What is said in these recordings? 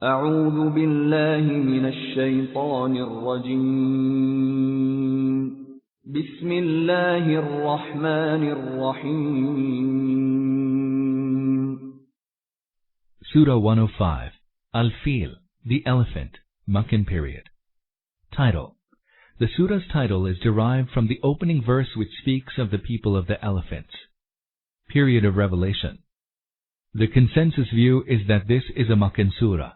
أعوذ بالله من الشيطان الرجيم بسم الله الرحمن الرحيم Surah 105, Al-Fil, the Elephant, Meccan period. Title. The surah's title is derived from the opening verse which speaks of the people of the elephants. Period of revelation. The consensus view is that this is a Meccan surah.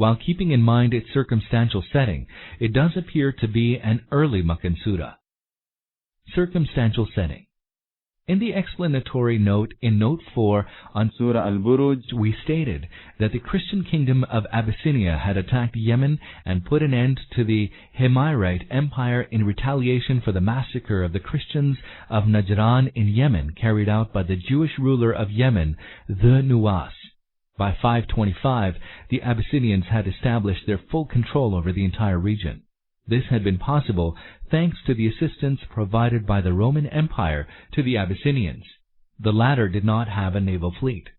While keeping in mind its circumstantial setting, it does appear to be an early Meccan surah. Circumstantial setting. In the explanatory note in Note 4 on Surah Al-Buruj, we stated that the Christian kingdom of Abyssinia had attacked Yemen and put an end to the Himyarite Empire in retaliation for the massacre of the Christians of Najran in Yemen carried out by the Jewish ruler of Yemen, the Nuwas. By 525, the Abyssinians had established their full control over the entire region. This had been possible thanks to the assistance provided by the Roman Empire to the Abyssinians. The latter did not have a naval fleet.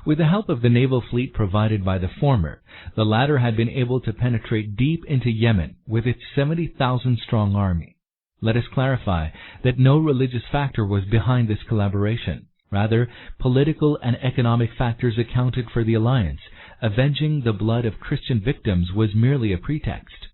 With the help of the naval fleet provided by the former, the latter had been able to penetrate deep into Yemen with its 70,000-strong army. Let us clarify that no religious factor was behind this collaboration. Rather, political and economic factors accounted for the alliance. Avenging the blood of Christian victims was merely a pretext.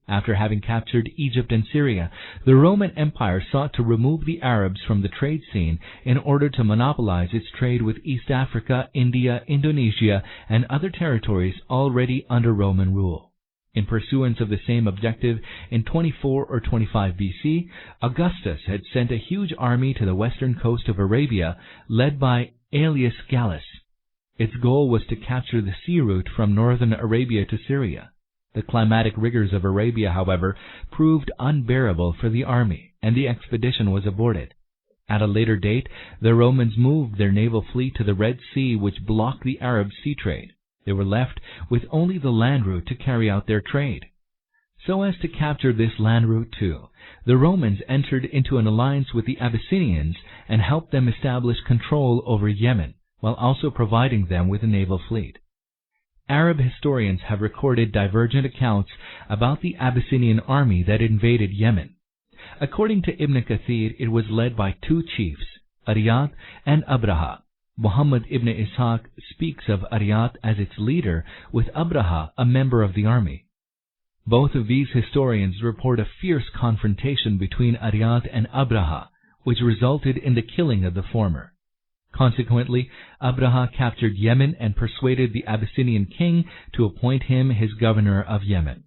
After having captured Egypt and Syria, the Roman Empire sought to remove the Arabs from the trade scene in order to monopolize its trade with East Africa, India, Indonesia, and other territories already under Roman rule. In pursuance of the same objective, in 24 or 25 BC, Augustus had sent a huge army to the western coast of Arabia, led by Aelius Gallus. Its goal was to capture the sea route from northern Arabia to Syria. The climatic rigors of Arabia, however, proved unbearable for the army, and the expedition was aborted. At a later date, the Romans moved their naval fleet to the Red Sea, which blocked the Arab sea trade. They were left with only the land route to carry out their trade. So as to capture this land route too, the Romans entered into an alliance with the Abyssinians and helped them establish control over Yemen, while also providing them with a naval fleet. Arab historians have recorded divergent accounts about the Abyssinian army that invaded Yemen. According to Ibn Kathir, it was led by two chiefs, Ariyat and Abraha. Muhammad ibn Ishaq speaks of Ariyat as its leader, with Abraha a member of the army. Both of these historians report a fierce confrontation between Ariyat and Abraha, which resulted in the killing of the former. Consequently, Abraha captured Yemen and persuaded the Abyssinian king to appoint him his governor of Yemen.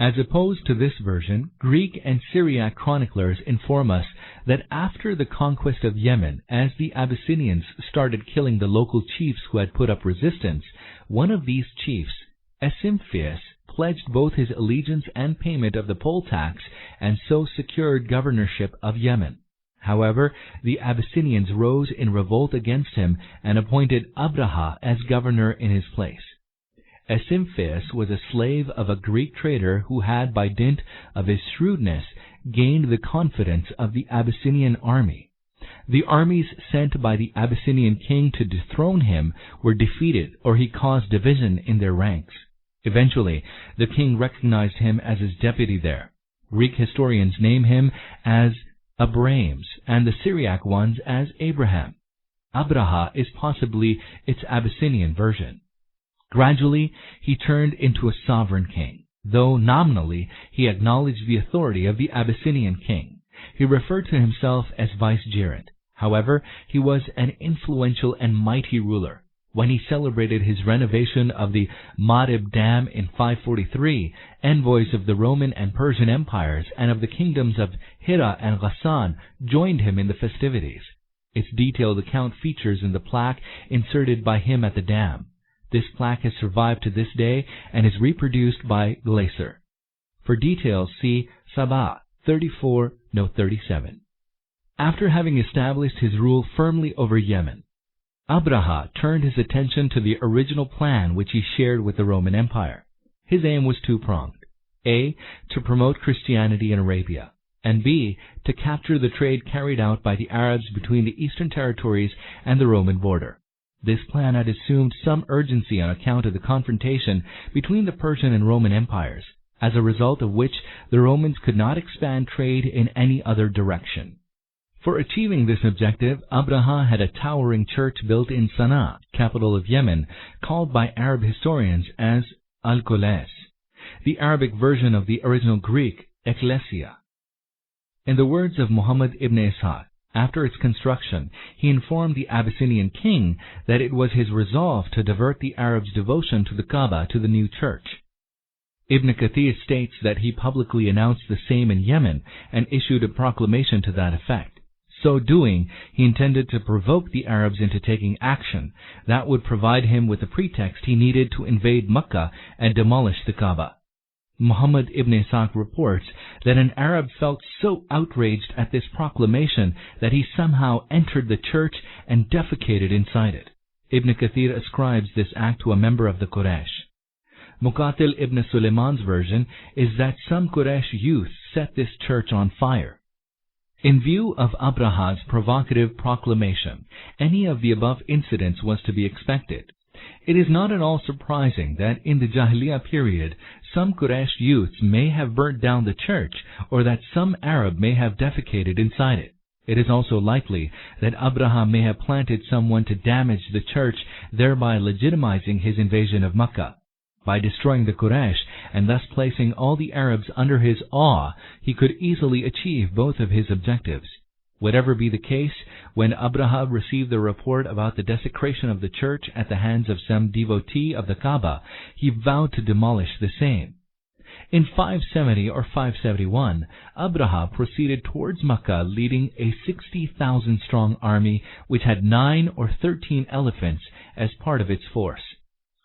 As opposed to this version, Greek and Syriac chroniclers inform us that after the conquest of Yemen, as the Abyssinians started killing the local chiefs who had put up resistance, one of these chiefs, Esimphus, pledged both his allegiance and payment of the poll tax and so secured governorship of Yemen. However, the Abyssinians rose in revolt against him and appointed Abraha as governor in his place. Esimphus was a slave of a Greek trader who had, by dint of his shrewdness, gained the confidence of the Abyssinian army. The armies sent by the Abyssinian king to dethrone him were defeated, or he caused division in their ranks. Eventually, the king recognized him as his deputy there. Greek historians name him as Abrames, and the Syriac ones as Abraham. Abraha is possibly its Abyssinian version. Gradually, he turned into a sovereign king, though nominally he acknowledged the authority of the Abyssinian king. He referred to himself as vicegerent. However, he was an influential and mighty ruler. When he celebrated his renovation of the Marib Dam in 543, envoys of the Roman and Persian empires and of the kingdoms of Hira and Ghassan joined him in the festivities. Its detailed account features in the plaque inserted by him at the dam. This plaque has survived to this day and is reproduced by Glaser. For details, see Sabah 34, note 37. After having established his rule firmly over Yemen, Abraha turned his attention to the original plan which he shared with the Roman Empire. His aim was two-pronged. A. To promote Christianity in Arabia, and B. To capture the trade carried out by the Arabs between the eastern territories and the Roman border. This plan had assumed some urgency on account of the confrontation between the Persian and Roman empires, as a result of which the Romans could not expand trade in any other direction. For achieving this objective, Abraha had a towering church built in Sana'a, capital of Yemen, called by Arab historians as Al-Qulas, the Arabic version of the original Greek Ecclesia. In the words of Muhammad ibn Ishaq, after its construction, he informed the Abyssinian king that it was his resolve to divert the Arabs' devotion to the Kaaba to the new church. Ibn Kathir states that he publicly announced the same in Yemen and issued a proclamation to that effect. So doing, he intended to provoke the Arabs into taking action that would provide him with the pretext he needed to invade Mecca and demolish the Kaaba. Muhammad ibn Ishaq reports that an Arab felt so outraged at this proclamation that he somehow entered the church and defecated inside it. Ibn Kathir ascribes this act to a member of the Quraysh. Muqatil ibn Sulaiman's version is that some Quraysh youth set this church on fire. In view of Abraha's provocative proclamation, any of the above incidents was to be expected. It is not at all surprising that in the Jahiliyyah period, some Quraysh youths may have burnt down the church, or that some Arab may have defecated inside it. It is also likely that Abraha may have planted someone to damage the church, thereby legitimizing his invasion of Mecca. By destroying the Quraysh and thus placing all the Arabs under his awe, he could easily achieve both of his objectives. Whatever be the case, when Abraha received the report about the desecration of the church at the hands of some devotee of the Kaaba, he vowed to demolish the same. In 570 or 571, Abraha proceeded towards Mecca leading a 60,000-strong army which had 9 or 13 elephants as part of its force.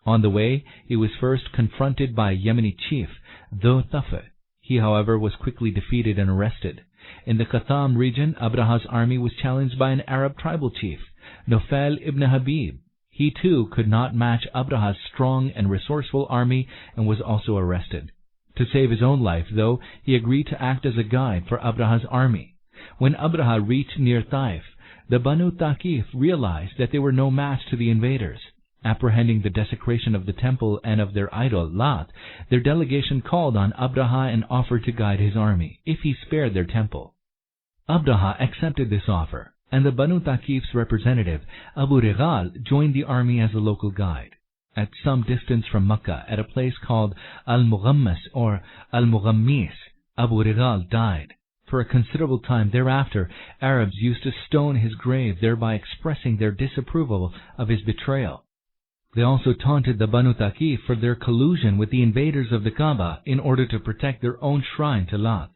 On the way, he was first confronted by a Yemeni chief, Dhu Tafheem. He, however, was quickly defeated and arrested. In the Qatam region, Abraha's army was challenged by an Arab tribal chief, Nufal ibn Habib. He too could not match Abraha's strong and resourceful army and was also arrested. To save his own life, though, he agreed to act as a guide for Abraha's army. When Abraha reached near Taif, the Banu Thaqif realized that they were no match to the invaders. Apprehending the desecration of the temple and of their idol, Lat, their delegation called on Abraha and offered to guide his army, if he spared their temple. Abraha accepted this offer, and the Banu Thaqif's representative, Abu Rigal, joined the army as a local guide. At some distance from Mecca, at a place called Al-Mughammas or Al-Mughammis, Abu Rigal died. For a considerable time thereafter, Arabs used to stone his grave, thereby expressing their disapproval of his betrayal. They also taunted the Banu Thaqif for their collusion with the invaders of the Kaaba in order to protect their own shrine to Lat.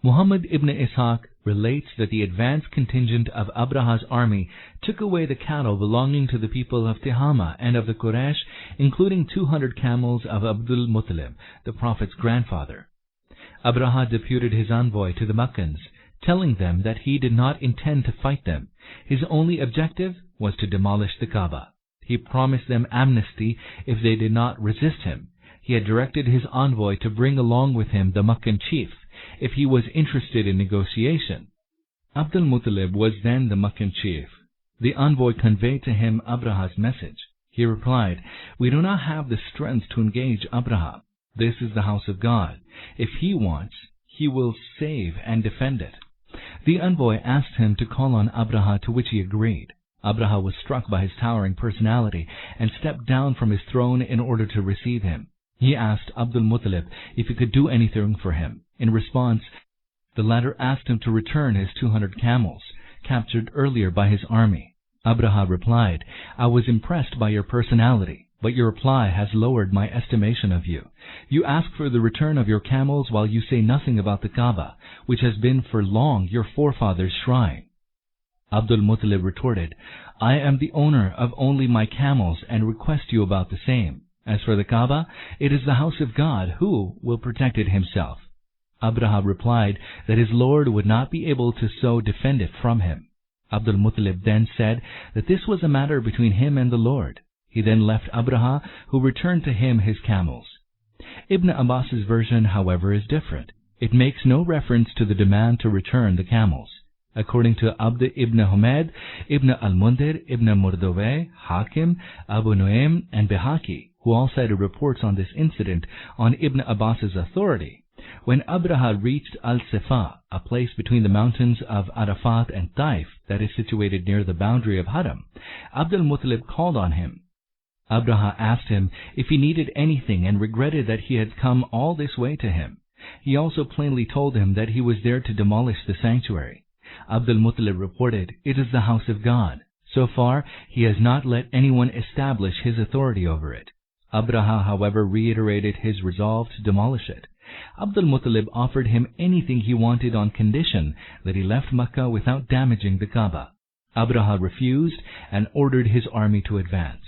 Muhammad ibn Ishaq relates that the advance contingent of Abraha's army took away the cattle belonging to the people of Tihama and of the Quraysh, including 200 camels of Abdul Muttalib, the Prophet's grandfather. Abraha deputed his envoy to the Meccans, telling them that he did not intend to fight them. His only objective was to demolish the Kaaba. He promised them amnesty if they did not resist him. He had directed his envoy to bring along with him the Meccan chief, if he was interested in negotiation. Abdul Muttalib was then the Meccan chief. The envoy conveyed to him Abraha's message. He replied, "We do not have the strength to engage Abraha. This is the house of God. If he wants, he will save and defend it." The envoy asked him to call on Abraha, to which he agreed. Abraha was struck by his towering personality and stepped down from his throne in order to receive him. He asked Abdul Muttalib if he could do anything for him. In response, the latter asked him to return his 200 camels, captured earlier by his army. Abraha replied, "I was impressed by your personality, but your reply has lowered my estimation of you. You ask for the return of your camels while you say nothing about the Kaaba, which has been for long your forefathers' shrine." Abdul Muttalib retorted, "I am the owner of only my camels and request you about the same. As for the Kaaba, it is the house of God, who will protect it himself." Abraha replied that his Lord would not be able to so defend it from him. Abdul Muttalib then said that this was a matter between him and the Lord. He then left Abraha, who returned to him his camels. Ibn Abbas's version, however, is different. It makes no reference to the demand to return the camels. According to Abd ibn Humayd, Ibn al-Mundir, Ibn Murdawayh, Hakim, Abu Nu'aym, and Bihaqi, who all cited reports on this incident on Ibn Abbas's authority. When Abraha reached Al-Sifa, a place between the mountains of Arafat and Taif that is situated near the boundary of Haram, Abd al-Muttalib called on him. Abraha asked him if he needed anything and regretted that he had come all this way to him. He also plainly told him that he was there to demolish the sanctuary. Abd al-Muttalib reported, "It is the house of God. So far, he has not let anyone establish his authority over it." Abraha, however, reiterated his resolve to demolish it. Abd al-Muttalib offered him anything he wanted on condition that he left Mecca without damaging the Kaaba. Abraha refused and ordered his army to advance.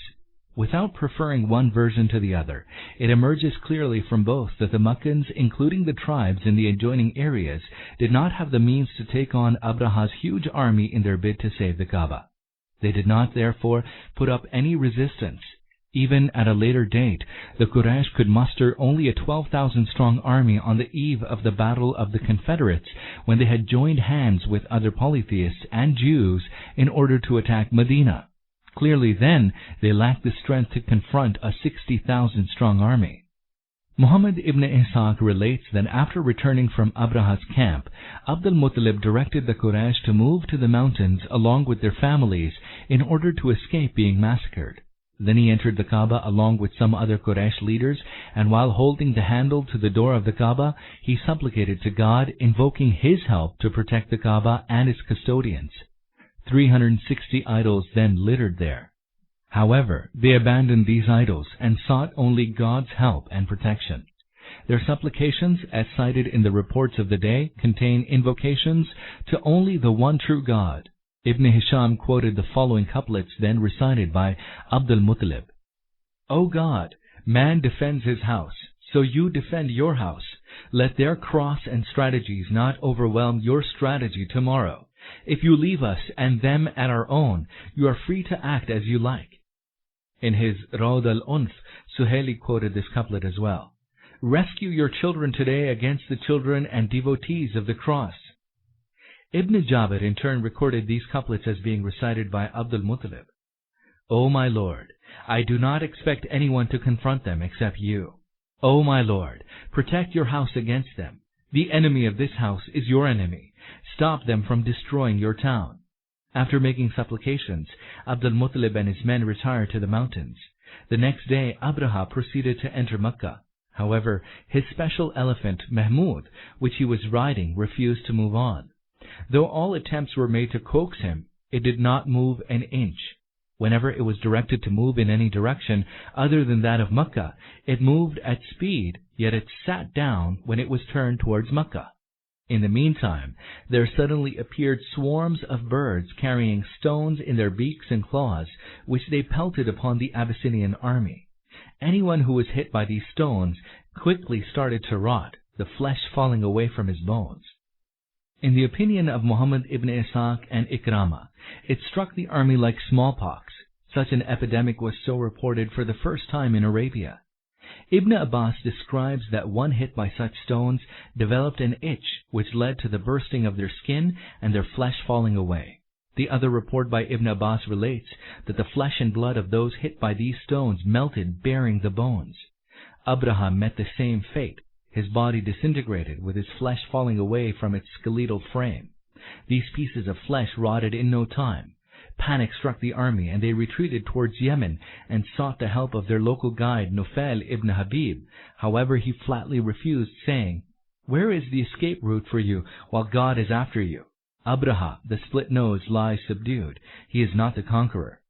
Without preferring one version to the other, it emerges clearly from both that the Meccans, including the tribes in the adjoining areas, did not have the means to take on Abraha's huge army in their bid to save the Kaaba. They did not, therefore, put up any resistance. Even at a later date, the Quraysh could muster only a 12,000-strong army on the eve of the Battle of the Confederates, when they had joined hands with other polytheists and Jews in order to attack Medina. Clearly then, they lacked the strength to confront a 60,000-strong army. Muhammad ibn Ishaq relates that after returning from Abraha's camp, Abd al-Muttalib directed the Quraysh to move to the mountains along with their families in order to escape being massacred. Then he entered the Kaaba along with some other Quraysh leaders, and while holding the handle to the door of the Kaaba, he supplicated to God, invoking His help to protect the Kaaba and its custodians. 360 idols then littered there. However, they abandoned these idols and sought only God's help and protection. Their supplications, as cited in the reports of the day, contain invocations to only the one true God. Ibn Hisham quoted the following couplets then recited by Abd al-Muttalib. O God, man defends his house, so you defend your house. Let their cross and strategies not overwhelm your strategy tomorrow. If you leave us and them at our own, you are free to act as you like. In his Rawd al-Unf, Suhaili quoted this couplet as well. Rescue your children today against the children and devotees of the cross. Ibn Jabir in turn recorded these couplets as being recited by Abd al-Muttalib. O my Lord, I do not expect anyone to confront them except you. O my Lord, protect your house against them. The enemy of this house is your enemy. Stop them from destroying your town. After making supplications, Abd al-Muttalib and his men retired to the mountains. The next day, Abraha proceeded to enter Mecca. However, his special elephant, Mahmud, which he was riding, refused to move on. Though all attempts were made to coax him, it did not move an inch. Whenever it was directed to move in any direction other than that of Mecca, it moved at speed, yet it sat down when it was turned towards Mecca. In the meantime, there suddenly appeared swarms of birds carrying stones in their beaks and claws, which they pelted upon the Abyssinian army. Anyone who was hit by these stones quickly started to rot, the flesh falling away from his bones. In the opinion of Muhammad ibn Ishaq and Ikramah, it struck the army like smallpox. Such an epidemic was so reported for the first time in Arabia. Ibn Abbas describes that one hit by such stones developed an itch which led to the bursting of their skin and their flesh falling away. The other report by Ibn Abbas relates that the flesh and blood of those hit by these stones melted, bearing the bones. Abraham met the same fate. His body disintegrated, with his flesh falling away from its skeletal frame. These pieces of flesh rotted in no time. Panic struck the army, and they retreated towards Yemen and sought the help of their local guide, Nufail ibn Habib. However, he flatly refused, saying, "Where is the escape route for you while God is after you?" Abraha, the split nose, lies subdued. He is not the conqueror.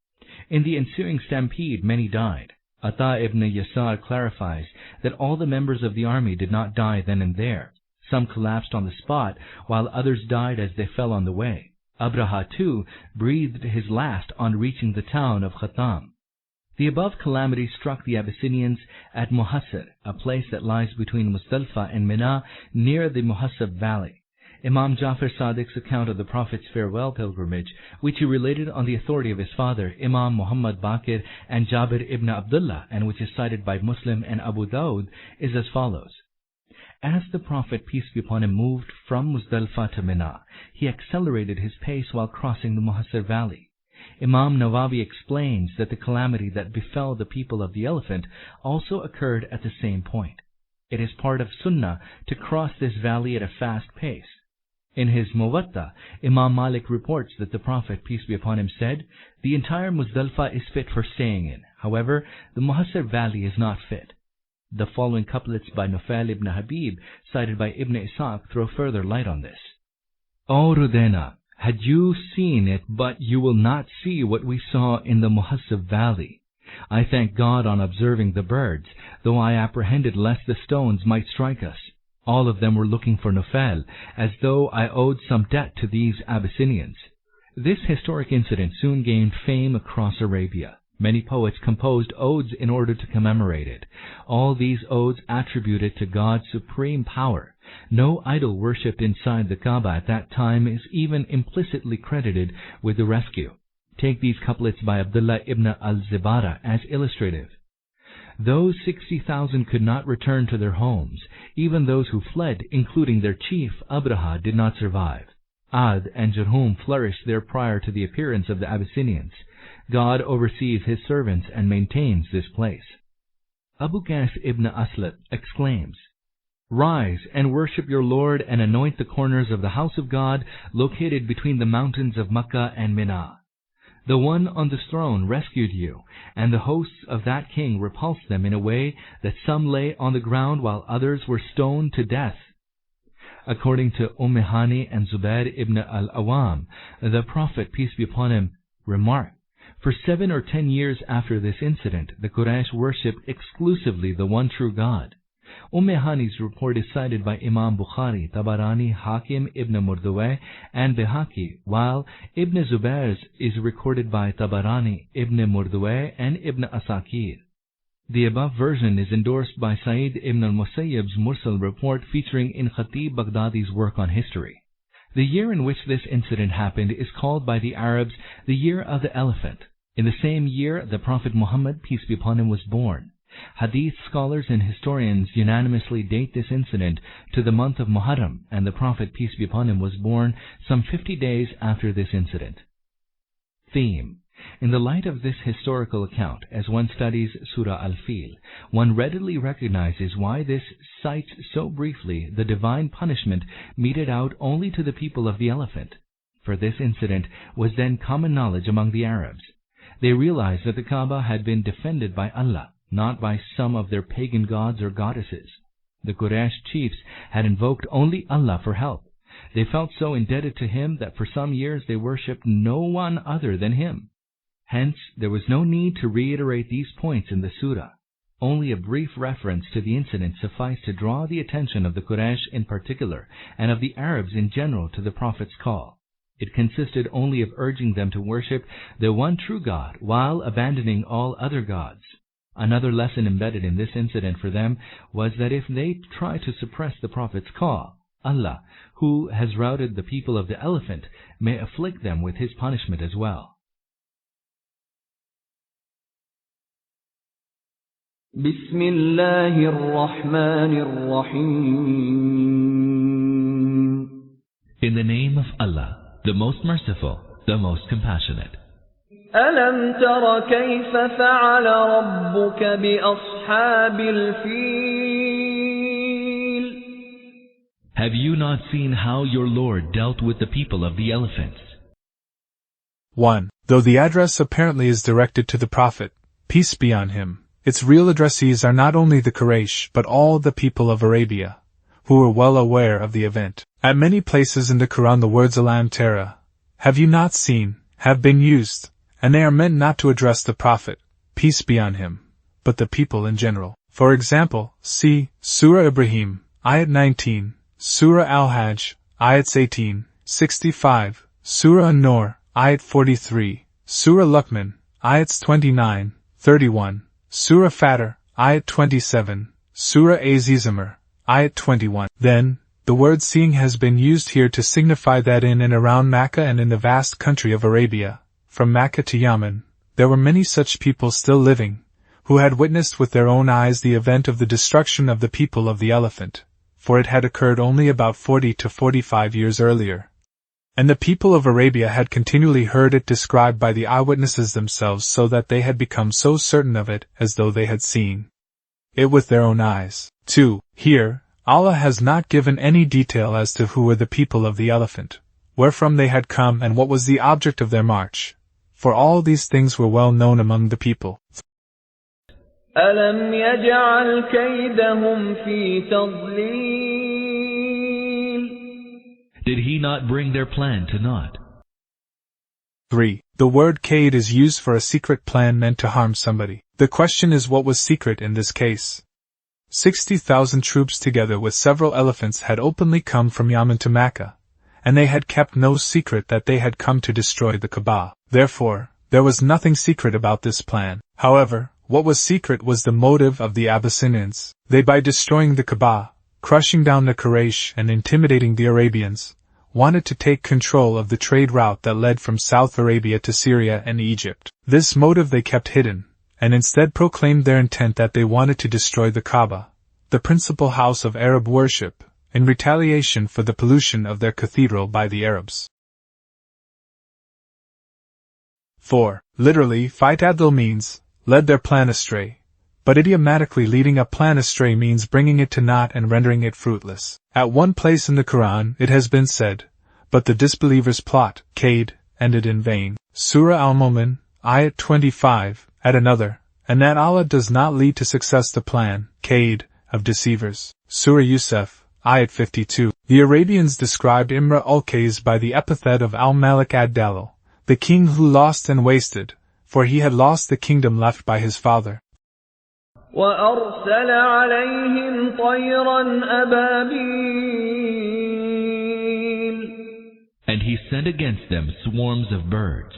In the ensuing stampede, many died. Ata ibn Yasar clarifies that all the members of the army did not die then and there. Some collapsed on the spot, while others died as they fell on the way. Abraha, too, breathed his last on reaching the town of Khatam. The above calamity struck the Abyssinians at Muhassir, a place that lies between Muzdalifah and Mina, near the Muhassab valley. Imam Jafar Sadiq's account of the Prophet's farewell pilgrimage, which he related on the authority of his father, Imam Muhammad Baqir and Jabir ibn Abdullah, and which is cited by Muslim and Abu Dawud, is as follows. As the Prophet, peace be upon him, moved from Muzdalifah to Mina, he accelerated his pace while crossing the Muhassir Valley. Imam Nawawi explains that the calamity that befell the people of the elephant also occurred at the same point. It is part of Sunnah to cross this valley at a fast pace. In his Muwatta, Imam Malik reports that the Prophet, peace be upon him, said, "The entire Muzdalifah is fit for staying in. However, the Muhassir Valley is not fit." The following couplets by Nufail ibn Habib, cited by Ibn Ishaq, throw further light on this. O Rudena, had you seen it, but you will not see what we saw in the Muhassir Valley. I thank God on observing the birds, though I apprehended lest the stones might strike us. All of them were looking for Nufail, as though I owed some debt to these Abyssinians. This historic incident soon gained fame across Arabia. Many poets composed odes in order to commemorate it. All these odes attributed to God's supreme power. No idol worshipped inside the Kaaba at that time is even implicitly credited with the rescue. Take these couplets by Abdullah ibn al-Zibara as illustrative. Those 60,000 could not return to their homes. Even those who fled, including their chief, Abraha, did not survive. Ad and Jurhum flourished there prior to the appearance of the Abyssinians. God oversees his servants and maintains this place. Abu Qais ibn Aslat exclaims, "Rise and worship your Lord and anoint the corners of the house of God located between the mountains of Makkah and Mina. The one on the throne rescued you, and the hosts of that king repulsed them in a way that some lay on the ground while others were stoned to death." According to Hani and Zubair ibn al-Awam, the Prophet, peace be upon him, remarked, "For 7 or 10 years after this incident, the Quraysh worshipped exclusively the one true God." Hani's report is cited by Imam Bukhari, Tabarani, Hakim, Ibn Murdawayh, and Bihaqi, while Ibn Zubair's is recorded by Tabarani, Ibn Murdawayh, and Ibn Asakir. The above version is endorsed by Sa'id ibn al-Musayyib's Mursal report featuring in Khatib Baghdadi's work on history. The year in which this incident happened is called by the Arabs the Year of the Elephant. In the same year, the Prophet Muhammad, peace be upon him, was born. Hadith scholars and historians unanimously date this incident to the month of Muharram, and the Prophet, peace be upon him, was born some 50 days after this incident. Theme. In the light of this historical account, as one studies Surah Al-Fil, one readily recognizes why this cites so briefly the divine punishment meted out only to the people of the elephant. For this incident was then common knowledge among the Arabs. They realized that the Kaaba had been defended by Allah, not by some of their pagan gods or goddesses. The Quraysh chiefs had invoked only Allah for help. They felt so indebted to Him that for some years they worshipped no one other than Him. Hence, there was no need to reiterate these points in the surah. Only a brief reference to the incident sufficed to draw the attention of the Quraysh in particular, and of the Arabs in general, to the Prophet's call. It consisted only of urging them to worship the one true God while abandoning all other gods. Another lesson embedded in this incident for them was that if they try to suppress the Prophet's call, Allah, who has routed the people of the elephant, may afflict them with His punishment as well. Bismillahir Rahmanir Rahim. In the name of Allah, the most merciful, the most compassionate. ألم تر كيف فعل ربك بأصحاب الفيل؟ Have you not seen how your Lord dealt with the people of the elephants? 1. Though the address apparently is directed to the Prophet, peace be on him, its real addressees are not only the Quraysh but all the people of Arabia, who were well aware of the event. At many places in the Quran the words Alam Tara, have you not seen, have been used, and they are meant not to address the Prophet, peace be on him, but the people in general. For example, see Surah Ibrahim, Ayat 19, Surah Al-Hajj, Ayats 18, 65, Surah An-Nur, Ayat 43, Surah Luqman, Ayats 29, 31, Surah Fatir, Ayat 27, Surah Az-Zimr, Ayat 21. Then, the word seeing has been used here to signify that in and around Makkah and in the vast country of Arabia, from Makkah to Yemen, there were many such people still living, who had witnessed with their own eyes the event of the destruction of the people of the elephant. for it had occurred only about 40 to 45 years earlier. And the people of Arabia had continually heard it described by the eyewitnesses themselves, so that they had become so certain of it as though they had seen it with their own eyes. 2. Here, Allah has not given any detail as to who were the people of the elephant, wherefrom they had come and what was the object of their march, for all these things were well known among the people. أَلَمْ يَجْعَلْ كَيْدَهُمْ فِي تَضْلِيلٍ. Did he not bring their plan to naught? 3. The word kaid is used for a secret plan meant to harm somebody. The question is, what was secret in this case? 60,000 troops together with several elephants had openly come from Yemen to Mecca, and they had kept no secret that they had come to destroy the Kaaba. Therefore, there was nothing secret about this plan. However, what was secret was the motive of the Abyssinians. They, by destroying the Kaaba, crushing down the Quraysh and intimidating the Arabians, wanted to take control of the trade route that led from South Arabia to Syria and Egypt. This motive they kept hidden, and instead proclaimed their intent that they wanted to destroy the Kaaba, the principal house of Arab worship, in retaliation for the pollution of their cathedral by the Arabs. 4. Literally, Fitadl means, led their plan astray, but idiomatically leading a plan astray means bringing it to naught and rendering it fruitless. At one place in the Quran it has been said, but the disbelievers' plot, kaid, ended in vain. Surah Al-Mu'min, Ayat 25, at another, and that Allah does not lead to success the plan, kaid, of deceivers. Surah Yusuf, Ayat 52. The Arabians described Imra al-Qais by the epithet of Al-Malik ad-Dalil, the king who lost and wasted, for he had lost the kingdom left by his father. وَأَرْسَلَ عَلَيْهِمْ طَيْرًا أَبَابِيلَ. And he sent against them swarms of birds.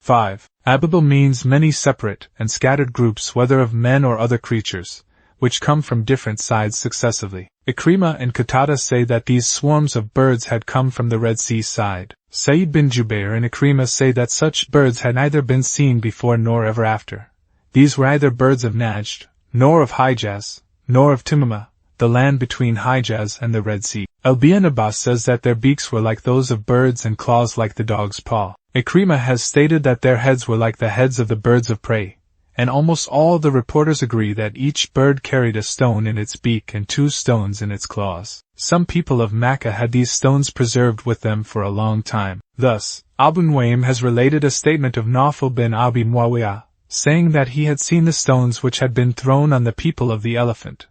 5. Ababil means many separate and scattered groups, whether of men or other creatures, which come from different sides successively. Ikrimah and Qatada say that these swarms of birds had come from the Red Sea side. Sayyid bin Jubair and Ikrimah say that such birds had neither been seen before nor ever after. These were either birds of Najd, nor of Hijaz, nor of Timama, the land between Hijaz and the Red Sea. Ibn Abbas says that their beaks were like those of birds and claws like the dog's paw. Ikrimah has stated that their heads were like the heads of the birds of prey, and almost all the reporters agree that each bird carried a stone in its beak and 2 stones in its claws. Some people of Mecca had these stones preserved with them for a long time. Thus, Abu Nuaym has related a statement of Nawfal bin Abi Muawiyah, saying that he had seen the stones which had been thrown on the people of the elephant.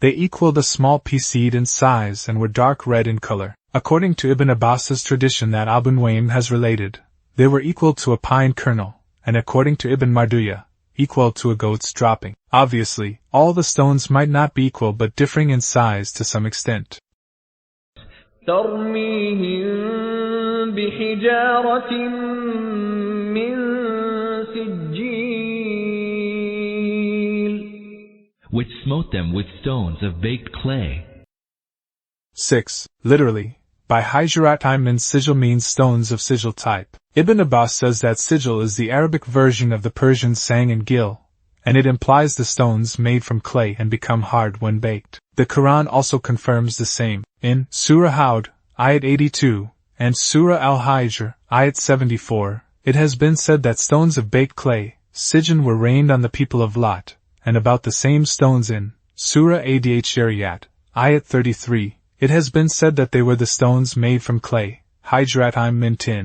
They equaled a small pea seed in size and were dark red in color. According to Ibn Abbas's tradition that Abu Nuaym has related, they were equal to a pine kernel, and according to Ibn Marduyah, equal to a goat's dropping. Obviously, all the stones might not be equal but differing in size to some extent. تَرْمِيهِمْ بِحِجَارَةٍ مِّن سِجِّيلٍ. Which smote them with stones of baked clay. 6. Literally, by Hijarat min Sijil means stones of Sijil type. Ibn Abbas says that Sijil is the Arabic version of the Persian sang and gil, and it implies the stones made from clay and become hard when baked. The Quran also confirms the same. In Surah Hud, Ayat 82, and Surah Al-Hijr, Ayat 74, it has been said that stones of baked clay, Sijin, were rained on the people of Lot, and about the same stones in Surah Ad-Shariyat, Ayat 33, it has been said that they were the stones made from clay, Hijrat min tin.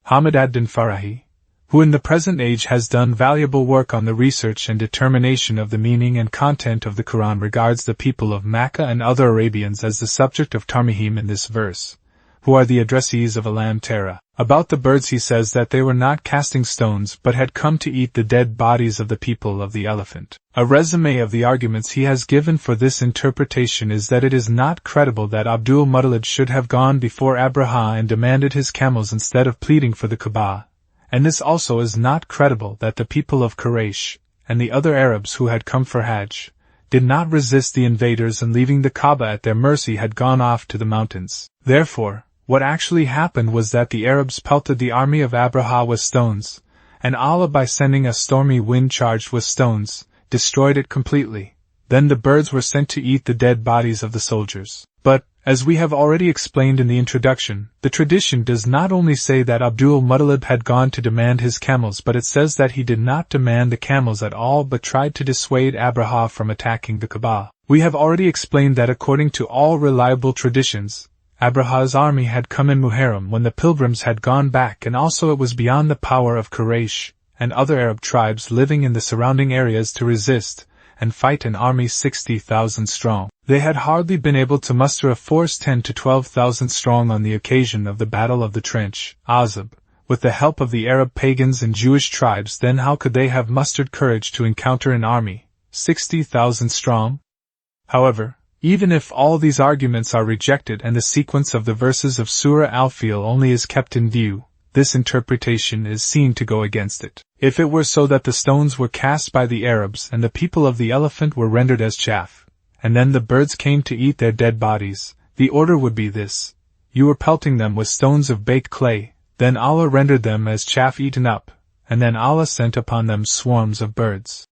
Hamid ad-Din Farahi, who in the present age has done valuable work on the research and determination of the meaning and content of the Quran, regards the people of Mecca and other Arabians as the subject of Tafheem in this verse, who are the addressees of Alam Tara. About the birds he says that they were not casting stones but had come to eat the dead bodies of the people of the elephant. A resume of the arguments he has given for this interpretation is that it is not credible that Abdul Muttalib should have gone before Abraha and demanded his camels instead of pleading for the Kaaba, and this also is not credible that the people of Quraysh, and the other Arabs who had come for Hajj, did not resist the invaders and leaving the Kaaba at their mercy had gone off to the mountains. Therefore, what actually happened was that the Arabs pelted the army of Abraha with stones, and Allah, by sending a stormy wind charged with stones, destroyed it completely, Then the birds were sent to eat the dead bodies of the soldiers. But, as we have already explained in the introduction, the tradition does not only say that Abdul Muttalib had gone to demand his camels, but it says that he did not demand the camels at all but tried to dissuade Abraha from attacking the Kaaba. We have already explained that according to all reliable traditions, Abraha's army had come in Muharram when the pilgrims had gone back, and also it was beyond the power of Quraysh and other Arab tribes living in the surrounding areas to resist and fight an army 60,000 strong. They had hardly been able to muster a force 10 to 12,000 strong on the occasion of the Battle of the Trench, Azab, with the help of the Arab pagans and Jewish tribes. Then how could they have mustered courage to encounter an army 60,000 strong? However, even if all these arguments are rejected and the sequence of the verses of Surah Al-Fil only is kept in view, this interpretation is seen to go against it. If it were so that the stones were cast by the Arabs and the people of the elephant were rendered as chaff, and then the birds came to eat their dead bodies, the order would be this: you were pelting them with stones of baked clay, then Allah rendered them as chaff eaten up, and then Allah sent upon them swarms of birds.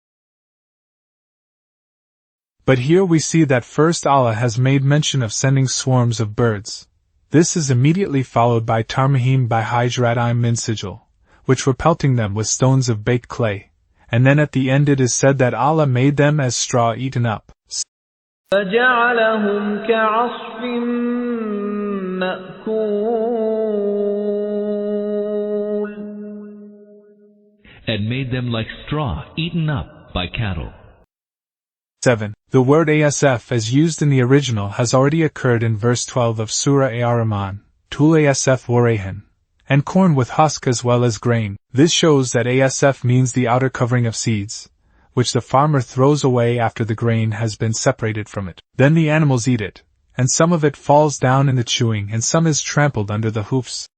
But here we see that first Allah has made mention of sending swarms of birds. This is immediately followed by Tafheem by Hijrat min Sijil, which were pelting them with stones of baked clay, and then at the end it is said that Allah made them as straw eaten up. فَجَعَلَهُمْ كَعَصْفٍ مَأْكُولٍ, and made them like straw eaten up by cattle. 7. The word asf as used in the original has already occurred in verse 12 of Surah Ar-Rahman, Tul asf warayhan, and corn with husk as well as grain. This shows that asf means the outer covering of seeds, which the farmer throws away after the grain has been separated from it. Then the animals eat it, and some of it falls down in the chewing and some is trampled under the hoofs.